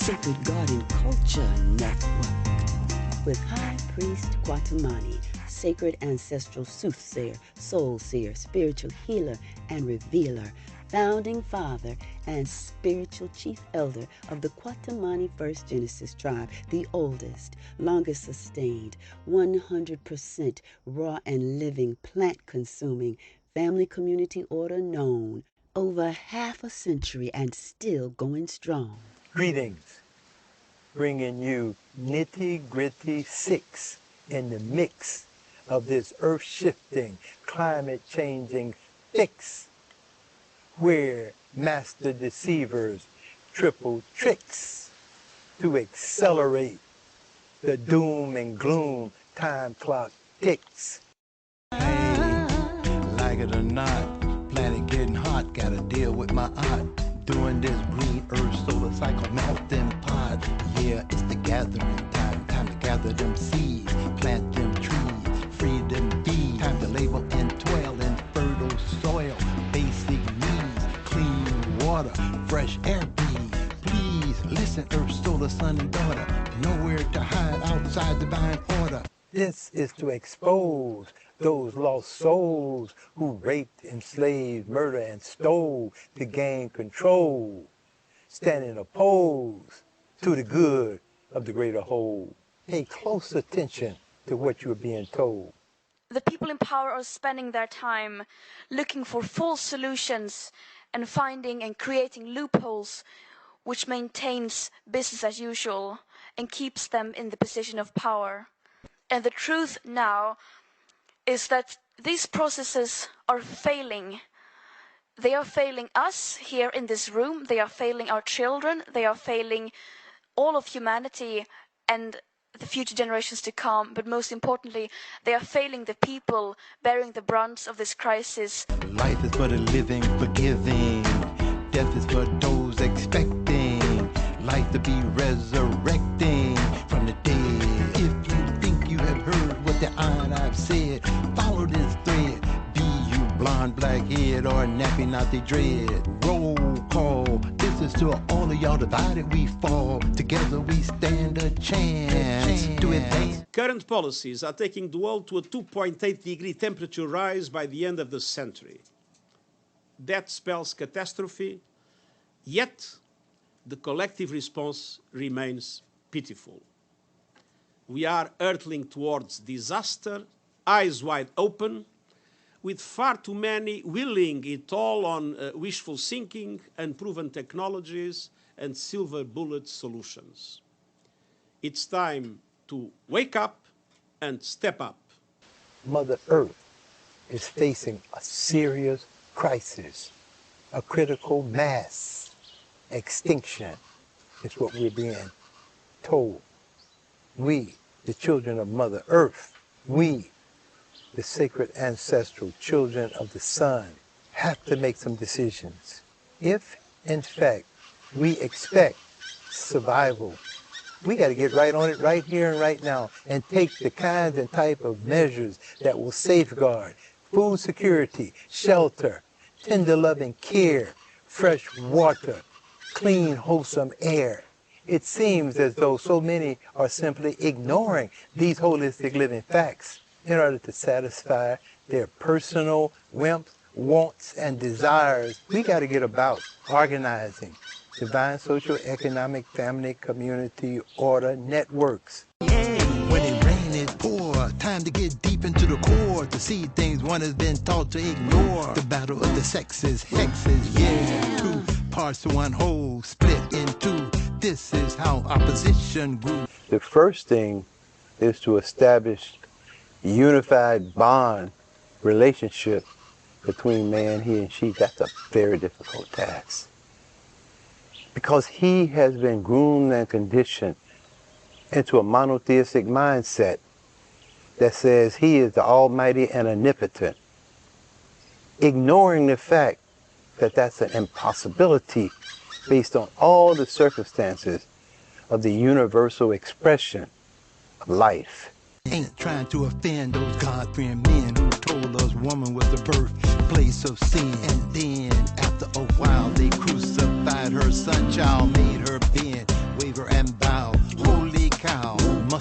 Sacred Garden Culture Network with High Priest Kwatamani, sacred ancestral soothsayer, soul seer, spiritual healer and revealer, founding father and spiritual chief elder of the Kwatamani First Genesis tribe, the oldest, longest sustained, 100% raw and living, plant-consuming family community order known over half a century and still going strong. Greetings, bringing you Nitty Gritty 6 in the mix of this earth-shifting, climate-changing fix, where master deceivers triple tricks to accelerate the doom and gloom. Time clock ticks. Hey, like it or not, planet getting hot, gotta deal with my aunt. Doing this green earth solar cycle melting pot. Yeah, it's the gathering time. Time to gather them seeds, plant them trees, free them bees. Time to label and toil in fertile soil. Basic needs, clean water, fresh air breathe. Please listen, earth, solar, son, and daughter. Nowhere to hide outside divine order. This is to expose those lost souls who raped, enslaved, murdered, and stole to gain control, standing opposed to the good of the greater whole. Pay close attention to what you're being told. The people in power are spending their time looking for false solutions and finding and creating loopholes which maintains business as usual and keeps them in the position of power. And the truth now is that these processes are failing. They are failing us here in this room, they are failing our children, they are failing all of humanity and the future generations to come, but most importantly, they are failing the people bearing the brunt of this crisis. Life is for the living, forgiving. Death is for those expecting. Life to be resurrecting from the dead. If you think you have heard what the iron I've said, follow this thread. Be you blonde, black head, or nappy, not the dread. Roll call. This is to all of y'all divided we fall. Together we stand a chance. Do it, dance. Current policies are taking the world to a 2.8-degree temperature rise by the end of the century. That spells catastrophe, yet the collective response remains pitiful. We are hurtling towards disaster, eyes wide open, with far too many willing it all on wishful thinking, unproven technologies, and silver bullet solutions. It's time to wake up and step up. Mother Earth is facing a serious crisis, a critical mass extinction is what we're being told. We, the children of Mother Earth, we, the sacred ancestral children of the sun, have to make some decisions. If, in fact, we expect survival, we got to get right on it right here and right now and take the kinds and type of measures that will safeguard food security, shelter, tender loving care, fresh water, clean, wholesome air. It seems as though so many are simply ignoring these holistic living facts in order to satisfy their personal wants and desires. We got to get about organizing divine social, economic, family, community, order, networks. Yeah, when it rain, it pour. Time to get deep into the core to see things one has been taught to ignore. The battle of the sexes, hexes, yeah. Two parts to one whole, split in two. This is how opposition grew. The first thing is to establish a unified bond relationship between man, he, and she. That's a very difficult task, because he has been groomed and conditioned into a monotheistic mindset that says he is the almighty and omnipotent, ignoring the fact that that's an impossibility based on all the circumstances of the universal expression of life. Ain't trying to offend those God-fearing men who told us woman was the birthplace of sin. And then, after a while, they crucified her son child, made her bend, wave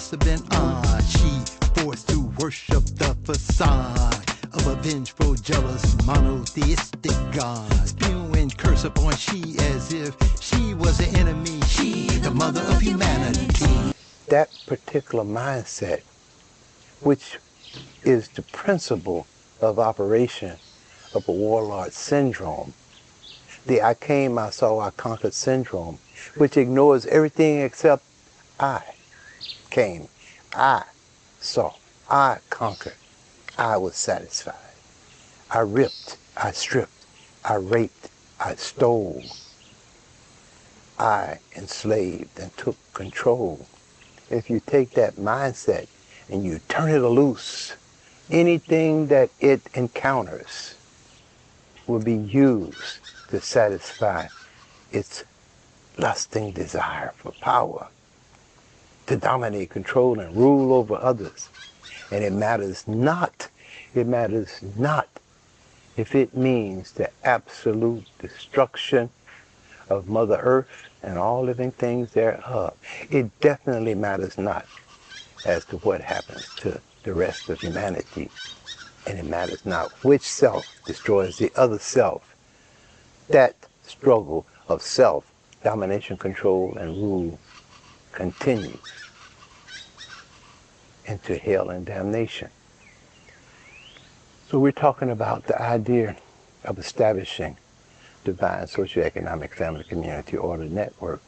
must have been odd. She forced to worship the facade of a vengeful, jealous, monotheistic God, spewing curse upon she as if she was the enemy, she the mother of humanity. That particular mindset, which is the principle of operation of a warlord syndrome, the I came, I saw, I conquered syndrome, which ignores everything except I came, I saw, I conquered, I was satisfied. I ripped, I stripped, I raped, I stole, I enslaved and took control. If you take that mindset and you turn it loose, anything that it encounters will be used to satisfy its lusting desire for power, to dominate, control, and rule over others. And it matters not if it means the absolute destruction of Mother Earth and all living things thereof. It definitely matters not as to what happens to the rest of humanity. And it matters not which self destroys the other self. That struggle of self, domination, control, and rule continues into hell and damnation. So we're talking about the idea of establishing divine socioeconomic family community order network.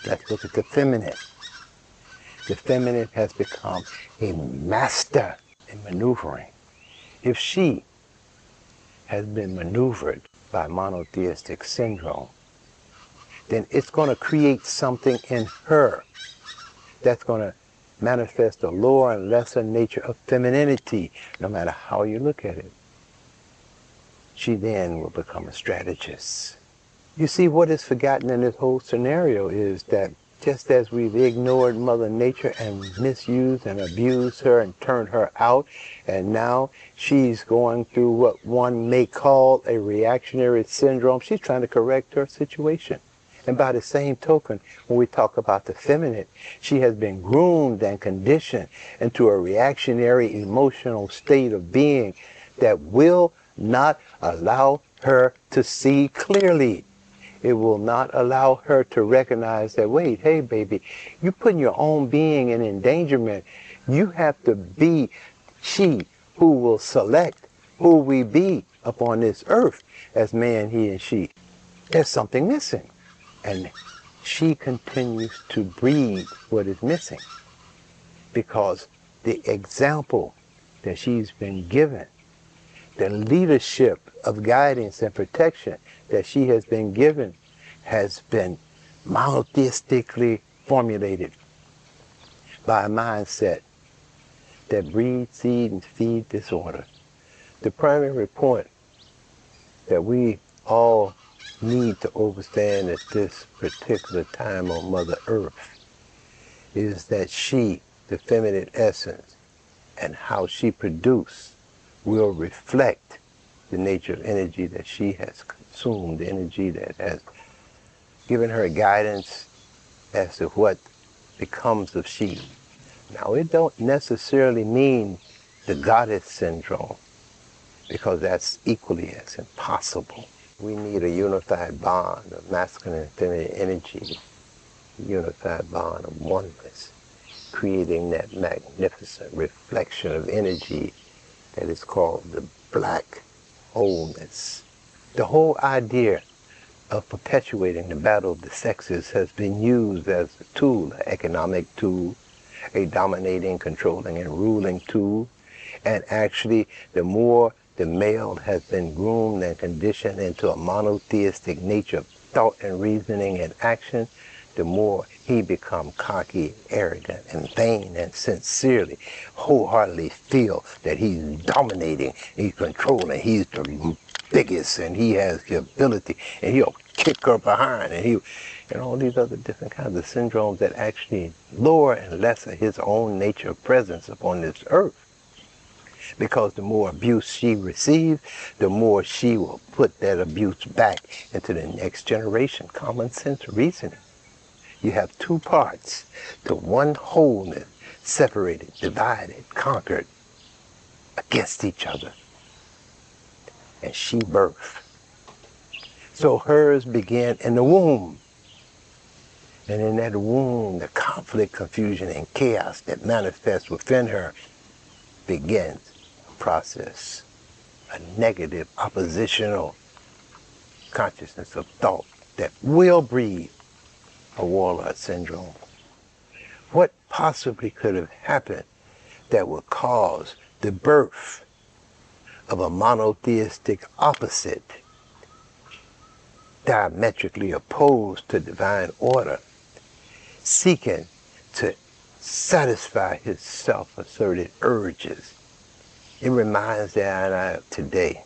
Let's look at the feminine. The feminine has become a master in maneuvering. If she has been maneuvered by monotheistic syndrome, then it's going to create something in her that's going to manifest a lower and lesser nature of femininity, no matter how you look at it. She then will become a strategist. You see, what is forgotten in this whole scenario is that just as we've ignored Mother Nature and misused and abused her and turned her out, and now she's going through what one may call a reactionary syndrome, she's trying to correct her situation. And by the same token, when we talk about the feminine, she has been groomed and conditioned into a reactionary emotional state of being that will not allow her to see clearly. It will not allow her to recognize that, wait, hey, baby, you're putting your own being in endangerment. You have to be she who will select who we be upon this earth as man, he, and she. There's something missing. And she continues to breed what is missing because the example that she's been given, the leadership of guidance and protection that she has been given has been monotheistically formulated by a mindset that breeds, seed, and feed disorder. The primary point that we all need to understand at this particular time on Mother Earth is that she, the feminine essence, and how she produces will reflect the nature of energy that she has consumed, the energy that has given her guidance as to what becomes of she. Now, it don't necessarily mean the goddess syndrome, because that's equally as impossible. We need a unified bond of masculine and feminine energy, a unified bond of oneness, creating that magnificent reflection of energy that is called the black wholeness. The whole idea of perpetuating the battle of the sexes has been used as a tool, an economic tool, a dominating, controlling, and ruling tool. And actually, the more the male has been groomed and conditioned into a monotheistic nature of thought and reasoning and action, the more he becomes cocky, arrogant, and vain, and sincerely, wholeheartedly feel that he's dominating, he's controlling, he's the biggest, and he has the ability, and he'll kick her behind, and all these other different kinds of syndromes that actually lower and lessen his own nature of presence upon this earth. Because the more abuse she receives, the more she will put that abuse back into the next generation. Common sense reasoning. You have two parts. The one wholeness separated, divided, conquered against each other. And she birthed. So hers began in the womb. And in that womb, the conflict, confusion, and chaos that manifests within her begins a process, a negative, oppositional consciousness of thought that will breed a warlord syndrome. What possibly could have happened that would cause the birth of a monotheistic opposite, diametrically opposed to divine order, seeking to satisfy his self-asserted urges? It reminds that of today.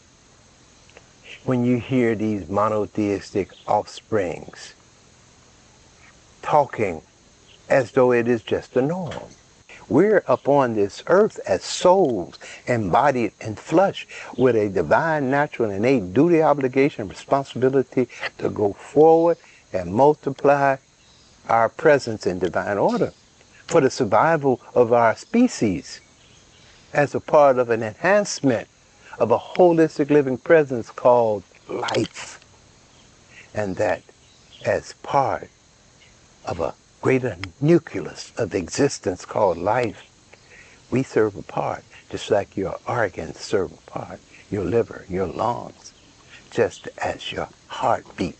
When you hear these monotheistic offsprings talking as though it is just the norm. We're upon this earth as souls, embodied in flesh, with a divine, natural, and innate duty, obligation, responsibility to go forward and multiply our presence in divine order for the survival of our species as a part of an enhancement of a holistic living presence called life. And that as part of a greater nucleus of existence called life, we serve a part, just like your organs serve a part, your liver, your lungs, just as your heartbeat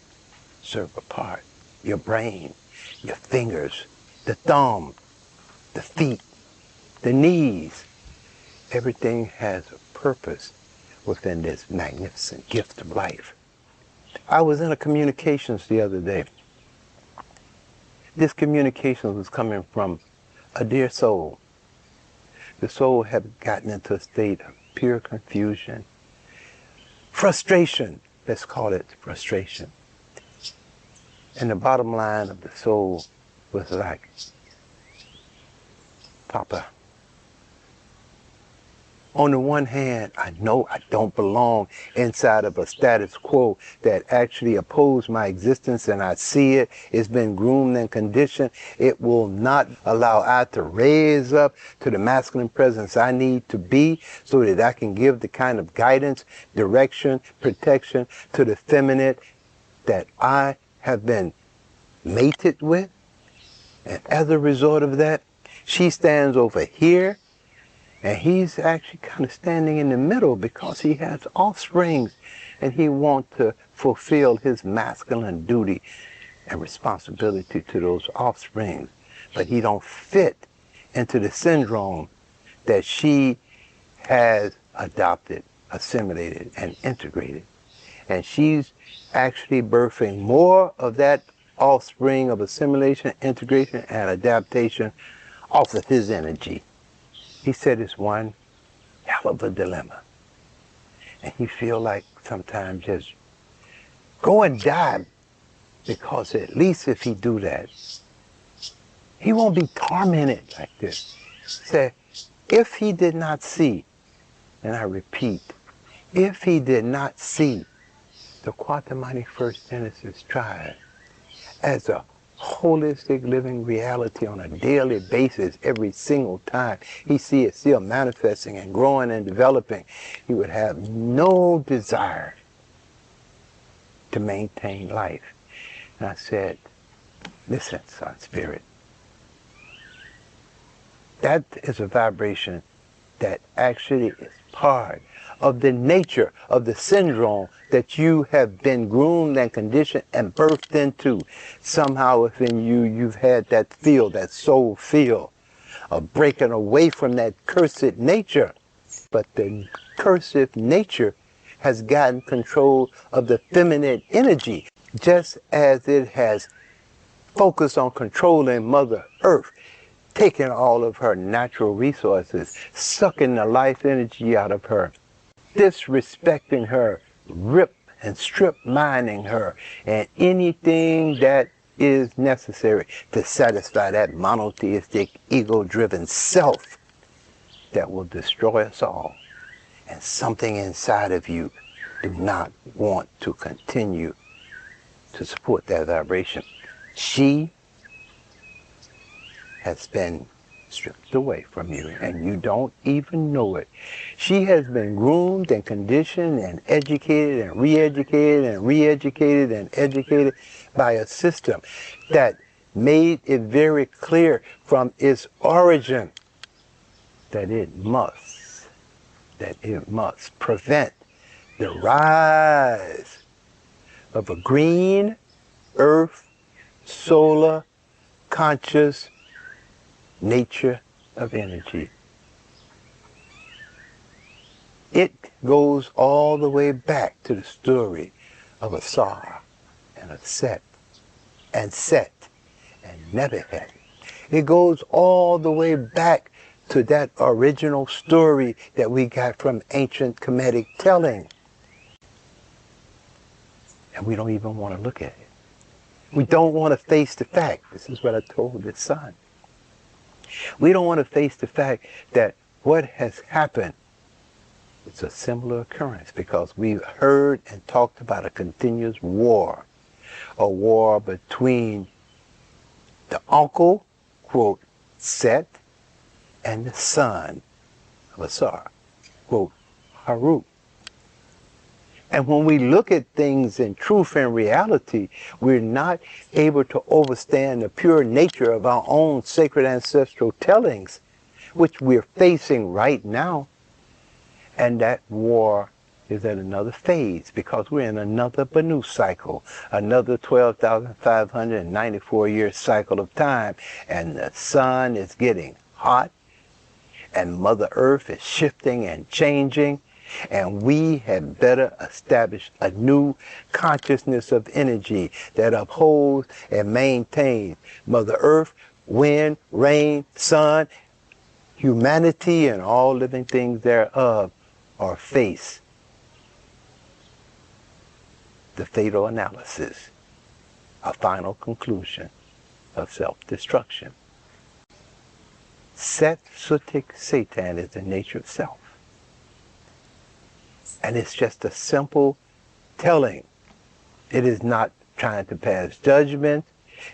serve a part, your brain, your fingers, the thumb, the feet, the knees. Everything has a purpose within this magnificent gift of life. I was in a communications the other day. This communication was coming from a dear soul. The soul had gotten into a state of pure confusion, frustration, let's call it frustration. And the bottom line of the soul was like, Papa, on the one hand, I know I don't belong inside of a status quo that actually opposes my existence, and I see it. It's been groomed and conditioned. It will not allow I to raise up to the masculine presence I need to be so that I can give the kind of guidance, direction, protection to the feminine that I have been mated with. And as a result of that, she stands over here, and he's actually kind of standing in the middle because he has offsprings and he wants to fulfill his masculine duty and responsibility to those offsprings. But he don't fit into the syndrome that she has adopted, assimilated, and integrated. And she's actually birthing more of that offspring of assimilation, integration, and adaptation off of his energy. He said it's one hell of a dilemma. And he feel like sometimes just go and die, because at least if he do that, he won't be tormented like this. Say, if he did not see, and I repeat, if he did not see the Kwatamani First Genesis tribe as a holistic living reality on a daily basis, every single time he see it still manifesting and growing and developing, he would have no desire to maintain life. And I said, listen, son, spirit, that is a vibration that actually is part of the nature of the syndrome that you have been groomed and conditioned and birthed into. Somehow within you, you've had that feel, that soul feel of breaking away from that cursed nature. But the cursed nature has gotten control of the feminine energy, just as it has focused on controlling Mother Earth, taking all of her natural resources, sucking the life energy out of her, disrespecting her, rip and strip mining her, and anything that is necessary to satisfy that monotheistic, ego-driven self that will destroy us all. And something inside of you do not want to continue to support that vibration. She has been stripped away from you, and you don't even know it. She has been groomed and conditioned and educated and re-educated and re-educated and educated by a system that made it very clear from its origin that it must prevent the rise of a green, earth, solar, conscious nature of energy. It goes all the way back to the story of Asar and a Set and Nebuchadnezzar. It goes all the way back to that original story that we got from ancient Kemetic telling. And we don't even want to look at it. We don't want to face the fact. This is what I told his son. We don't want to face the fact that what has happened is a similar occurrence, because we've heard and talked about a continuous war. A war between the uncle, quote, Set, and the son of Asar, quote, Harut. And when we look at things in truth and reality, we're not able to understand the pure nature of our own sacred ancestral tellings, which we're facing right now. And that war is at another phase, because we're in another Banu cycle, another 12,594-year cycle of time. And the sun is getting hot, and Mother Earth is shifting and changing. And we had better establish a new consciousness of energy that upholds and maintains Mother Earth, wind, rain, sun, humanity, and all living things thereof, or face the fatal analysis, a final conclusion of self-destruction. Set Sutik Satan is the nature of self. And it's just a simple telling. It is not trying to pass judgment.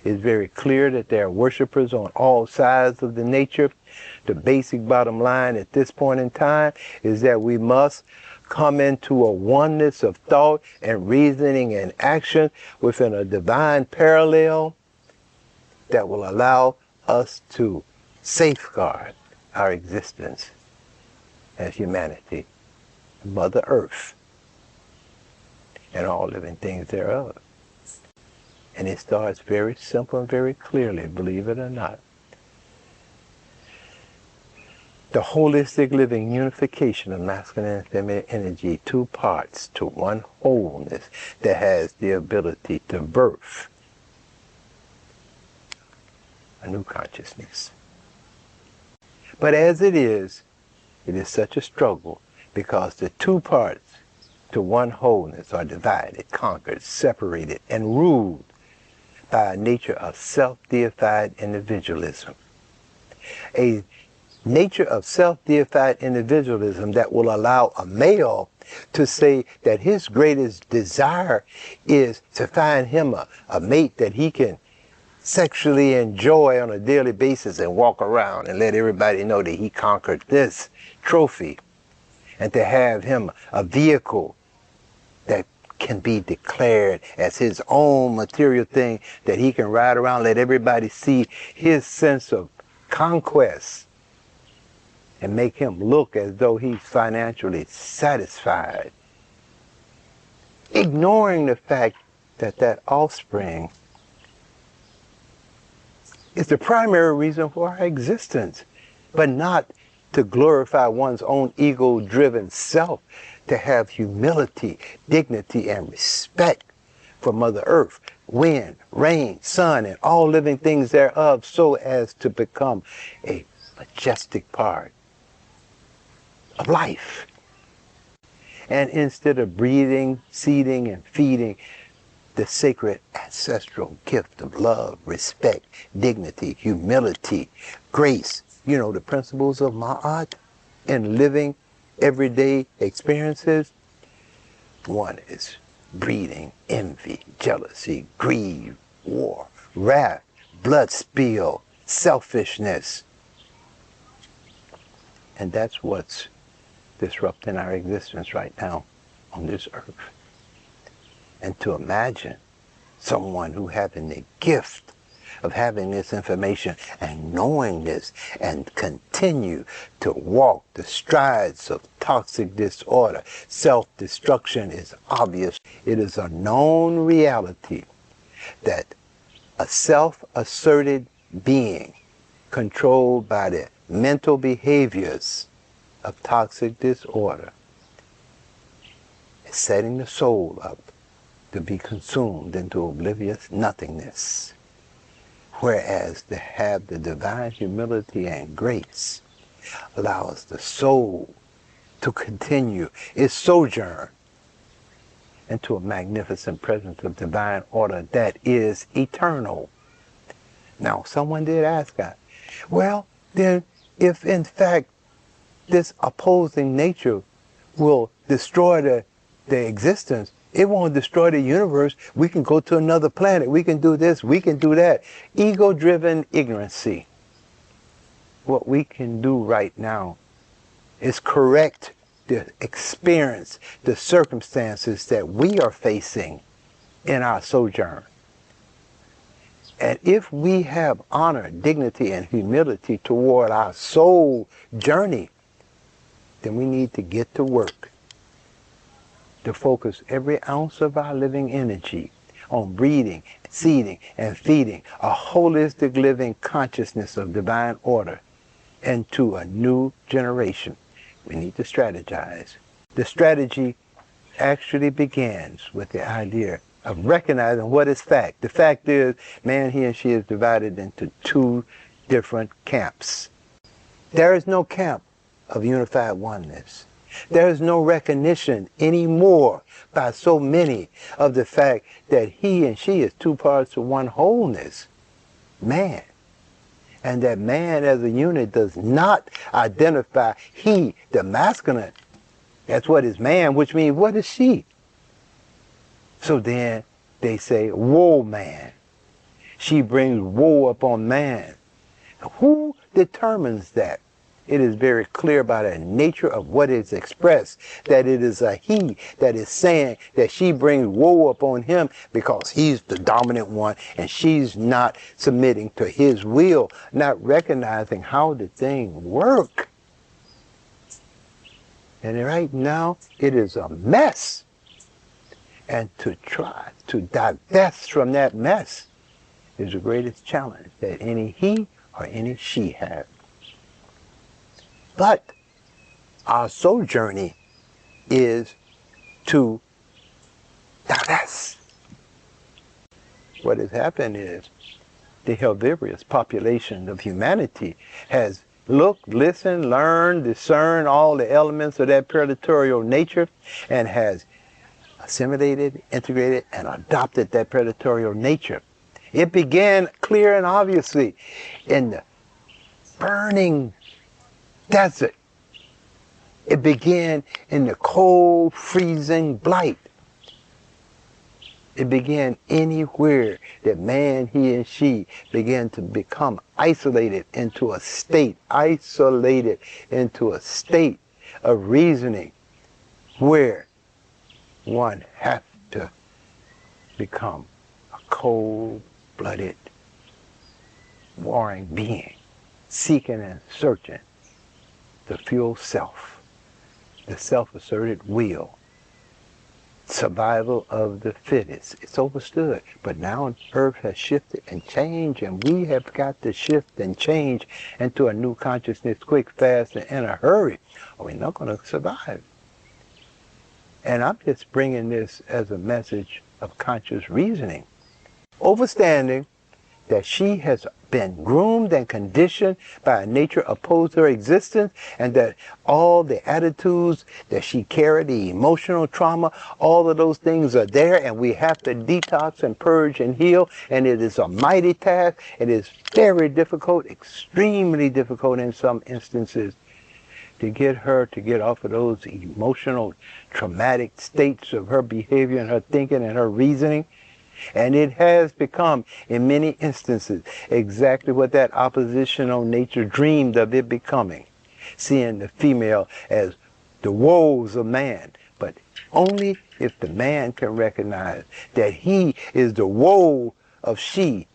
It's very clear that there are worshipers on all sides of the nature. The basic bottom line at this point in time is that we must come into a oneness of thought and reasoning and action within a divine parallel that will allow us to safeguard our existence as humanity, Mother Earth, and all living things thereof. And it starts very simple and very clearly, believe it or not. The holistic living unification of masculine and feminine energy, two parts to one wholeness that has the ability to birth a new consciousness. But as it is such a struggle, because the two parts to one wholeness are divided, conquered, separated, and ruled by a nature of self-deified individualism. A nature of self-deified individualism that will allow a male to say that his greatest desire is to find him a mate that he can sexually enjoy on a daily basis and walk around and let everybody know that he conquered this trophy, and to have him a vehicle that can be declared as his own material thing that he can ride around, let everybody see his sense of conquest and make him look as though he's financially satisfied, ignoring the fact that that offspring is the primary reason for our existence, but not to glorify one's own ego-driven self, to have humility, dignity, and respect for Mother Earth, wind, rain, sun, and all living things thereof, so as to become a majestic part of life. And instead of breathing, seeding, and feeding the sacred ancestral gift of love, respect, dignity, humility, grace, the principles of Ma'at in living everyday experiences, one is breeding envy, jealousy, greed, war, wrath, blood spill, selfishness, And that's what's disrupting our existence right now on this earth. And to imagine someone who having the gift of having this information and knowing this and continue to walk the strides of toxic disorder. Self-destruction is obvious. It is a known reality that a self-asserted being controlled by the mental behaviors of toxic disorder is setting the soul up to be consumed into oblivious nothingness. Whereas to have the divine humility and grace allows the soul to continue its sojourn into a magnificent presence of divine order that is eternal. Now, someone did ask us, well, then if in fact this opposing nature will destroy the existence, it won't destroy the universe. We can go to another planet. We can do this. We can do that. Ego-driven ignorancy. What we can do right now is correct the experience, the circumstances that we are facing in our sojourn. And if we have honor, dignity, and humility toward our soul journey, then we need to get to work to focus every ounce of our living energy on breeding, seeding, and feeding a holistic living consciousness of divine order into a new generation. We need to strategize. The strategy actually begins with the idea of recognizing what is fact. The fact is, man, he and she is divided into two different camps. There is no camp of unified oneness. There is no recognition anymore by so many of the fact that he and she is two parts of one wholeness, man. And that man as a unit does not identify he, the masculine. That's what is man, which means what is she? So then they say, woe man. She brings woe upon man. Who determines that? It is very clear by the nature of what is expressed that it is a he that is saying that she brings woe upon him because he's the dominant one and she's not submitting to his will, not recognizing how the thing works. And right now, it is a mess. And to try to divest from that mess is the greatest challenge that any he or any she has. But our soul journey is to divest. What has happened is the herbivorous population of humanity has looked, listened, learned, discerned all the elements of that predatorial nature and has assimilated, integrated, and adopted that predatorial nature. It began clear and obviously in the burning desert. It began in the cold, freezing blight. It began anywhere that man, he and she began to become isolated into a state of reasoning where one has to become a cold-blooded, warring being, seeking and searching the full self, the self-asserted will, survival of the fittest. It's overstood. But now Earth has shifted and changed, and we have got to shift and change into a new consciousness quick, fast, and in a hurry, or we're not going to survive. And I'm just bringing this as a message of conscious reasoning. Understanding that she has been groomed and conditioned by a nature opposed to her existence, and that all the attitudes that she carried, the emotional trauma, all of those things are there, and we have to detox and purge and heal, and it is a mighty task. It is very difficult, extremely difficult in some instances, to get her to get off of those emotional, traumatic states of her behavior and her thinking and her reasoning. And it has become, in many instances, exactly what that oppositional nature dreamed of it becoming. seeing the female as the woes of man. But only if the man can recognize that he is the woe of she,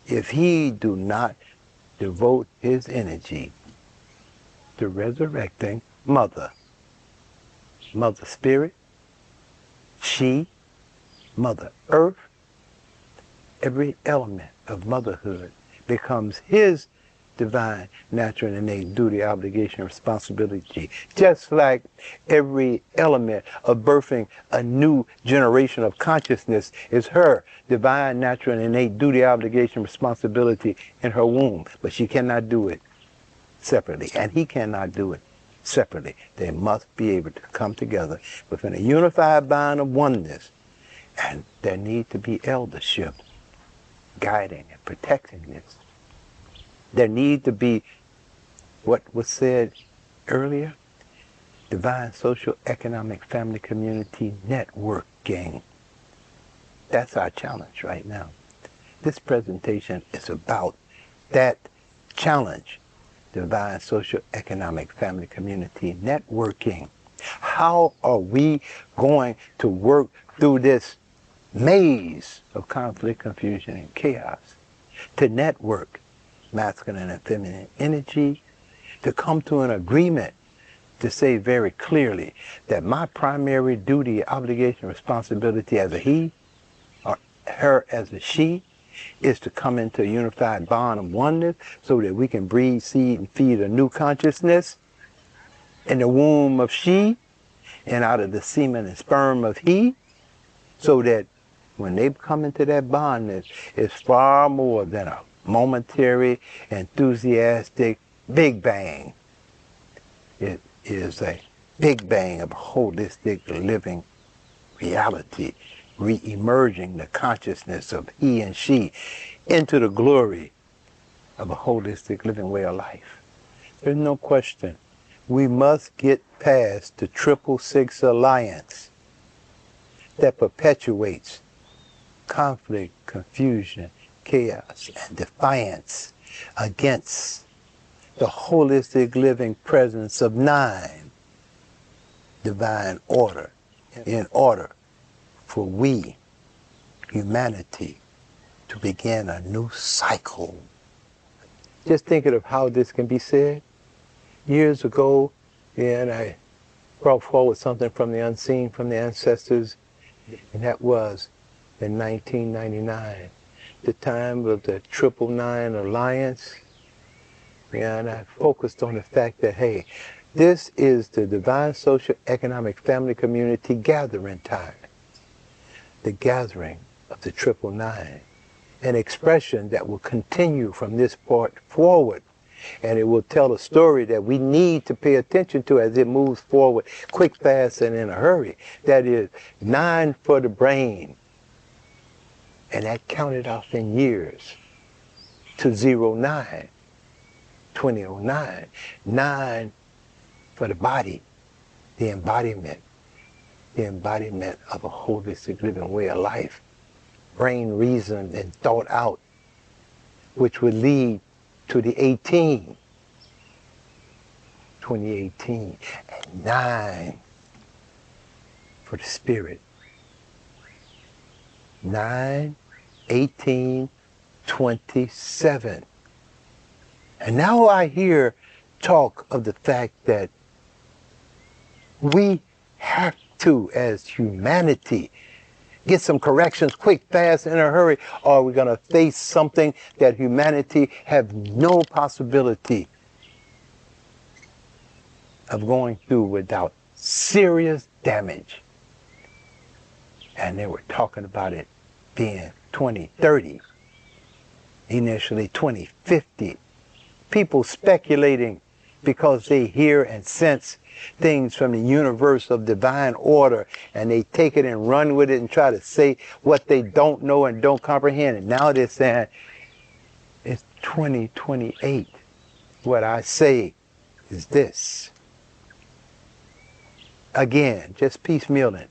if he do not devote his energy to resurrecting mother, mother spirit, she, mother earth, every element of motherhood becomes his divine, natural, and innate duty, obligation, responsibility. Just like every element of birthing a new generation of consciousness is her divine, natural, and innate duty, obligation, responsibility in her womb. But she cannot do it separately, and he cannot do it separately. They must be able to come together within a unified bond of oneness, and there need to be eldership guiding and protecting this. There need to be what was said earlier, divine social, economic, family, community networking. That's our challenge right now. This presentation is about that challenge, divine social, economic, family, community networking. How are we going to work through this maze of conflict, confusion, and chaos to network masculine and feminine energy, to come to an agreement to say very clearly that my primary duty, obligation, responsibility as a he, or her as a she, is to come into a unified bond of oneness so that we can breed, seed, and feed a new consciousness in the womb of she and out of the semen and sperm of he, so that when they come into that bondness, it's far more than a momentary, enthusiastic big bang. It is a big bang of holistic living reality, re-emerging the consciousness of he and she into the glory of a holistic living way of life. There's no question. We must get past the 666 alliance that perpetuates conflict, confusion, chaos, and defiance against the holistic living presence of 9 divine order, in order for we, humanity, to begin a new cycle. Just thinking of how this can be said. Years ago, and I brought forward something from the unseen, from the ancestors, and that was in 1999, the time of the 999 Alliance. And I focused on the fact that, hey, this is the divine social, economic, family, community gathering time. The gathering of the 999, an expression that will continue from this point forward. And it will tell a story that we need to pay attention to as it moves forward, quick, fast, and in a hurry. That is 9 for the brain. And that counted off in years to 09, 2009. 9 for the body, the embodiment of a holistic living way of life, brain reasoned and thought out, which would lead to the 18, 2018, and 9 for the spirit. 9, 18, 27. And now I hear talk of the fact that we have to, as humanity, get some corrections quick, fast, in a hurry, or we're going to face something that humanity have no possibility of going through without serious damage. And they were talking about it being 2030, initially 2050. People speculating because they hear and sense things from the universe of divine order, and they take it and run with it and try to say what they don't know and don't comprehend. And now they're saying it's 2028. What I say is this. Again, just piecemealing,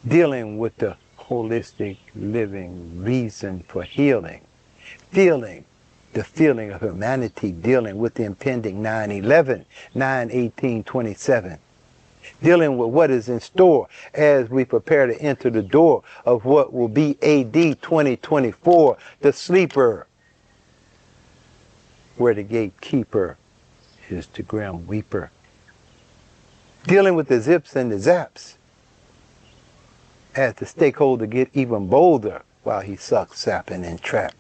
dealing with the holistic living reason for healing, feeling the feeling of humanity dealing with the impending 9/11, 9/18/27, dealing with what is in store as we prepare to enter the door of what will be AD 2024, the sleeper, where the gatekeeper is the grim weeper, dealing with the zips and the zaps as the stakeholder get even bolder while he sucks, sapping, and trapped.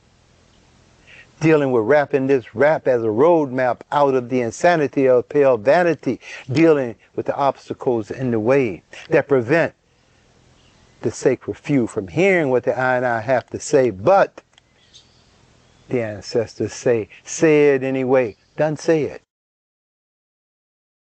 Dealing with rapping this rap as a roadmap out of the insanity of pale vanity, dealing with the obstacles in the way that prevent the sacred few from hearing what the I and I have to say, but the ancestors say it anyway. Done say it.